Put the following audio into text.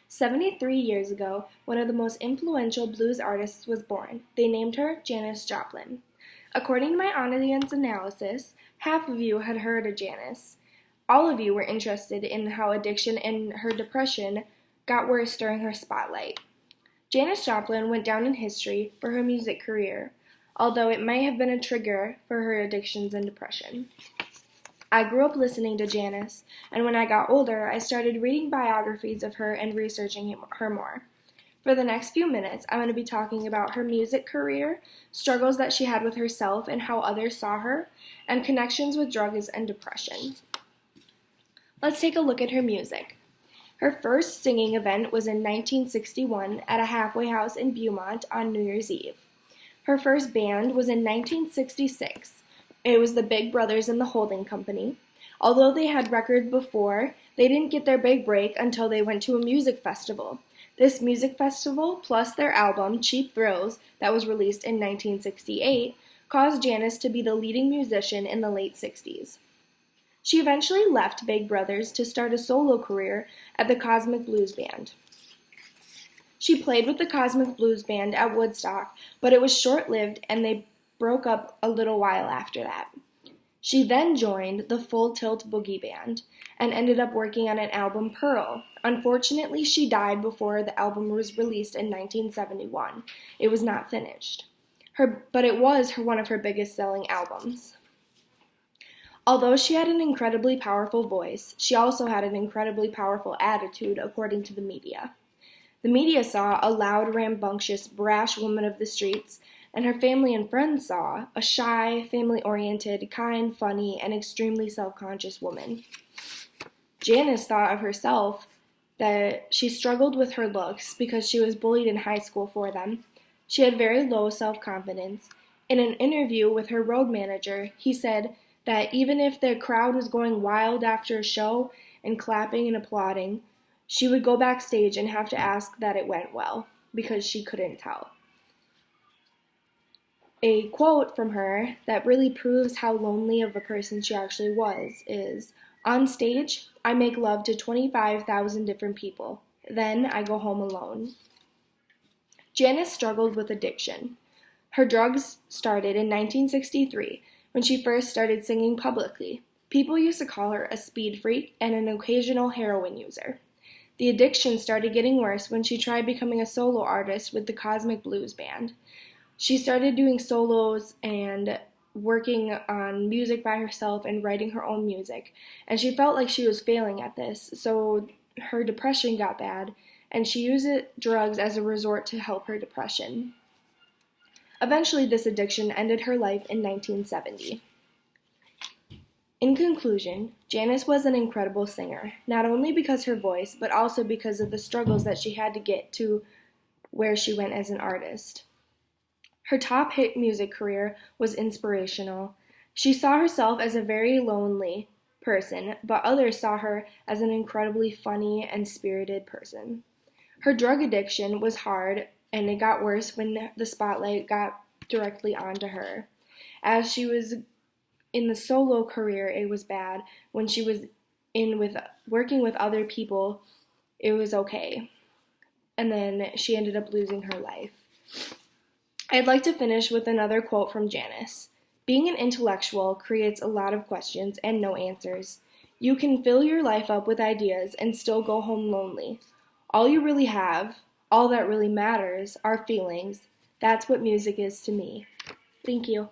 73 years ago, one of the most influential blues artists was born. They named her Janis Joplin. According to my audience analysis, half of you had heard of Janis. All of you were interested in how addiction and her depression got worse during her spotlight. Janis Joplin went down in history for her music career, although it may have been a trigger for her addictions and depression. I grew up listening to Janis, and when I got older, I started reading biographies of her and researching her more. For the next few minutes, I'm going to be talking about her music career, struggles that she had with herself and how others saw her, and connections with drugs and depression. Let's take a look at her music. Her first singing event was in 1961 at a halfway house in Beaumont on New Year's Eve. Her first band was in 1966. It was the Big Brothers and the Holding Company. Although they had records before, they didn't get their big break until they went to a music festival. This music festival, plus their album, Cheap Thrills, that was released in 1968, caused Janis to be the leading musician in the late 60s. She eventually left Big Brothers to start a solo career at the Cosmic Blues Band. She played with the Cosmic Blues Band at Woodstock, but it was short-lived and they broke up a little while after that. She then joined the Full Tilt Boogie Band and ended up working on an album, Pearl. Unfortunately, she died before the album was released in 1971. It was not finished. But it was one of her biggest-selling albums. Although she had an incredibly powerful voice, she also had an incredibly powerful attitude, according to the media. The media saw a loud, rambunctious, brash woman of the streets, and her family and friends saw a shy, family-oriented, kind, funny, and extremely self-conscious woman. Janis thought of herself that she struggled with her looks because she was bullied in high school for them. She had very low self-confidence. In an interview with her road manager, he said that even if the crowd was going wild after a show and clapping and applauding, she would go backstage and have to ask that it went well because she couldn't tell. A quote from her that really proves how lonely of a person she actually was is, "On stage, I make love to 25,000 different people. Then I go home alone." Janis struggled with addiction. Her drugs started in 1963 when she first started singing publicly. People used to call her a speed freak and an occasional heroin user. The addiction started getting worse when she tried becoming a solo artist with the Cosmic Blues Band. She started doing solos and working on music by herself and writing her own music, and she felt like she was failing at this, so her depression got bad, and she used drugs as a resort to help her depression. Eventually, this addiction ended her life in 1970. In conclusion, Janis was an incredible singer, not only because her voice, but also because of the struggles that she had to get to where she went as an artist. Her top hit music career was inspirational. She saw herself as a very lonely person, but others saw her as an incredibly funny and spirited person. Her drug addiction was hard, and it got worse when the spotlight got directly onto her. As she was in the solo career, it was bad. When she was working with other people, it was okay. And then she ended up losing her life. I'd like to finish with another quote from Janis. "Being an intellectual creates a lot of questions and no answers. You can fill your life up with ideas and still go home lonely. All you really have, all that really matters, are feelings. That's what music is to me." Thank you.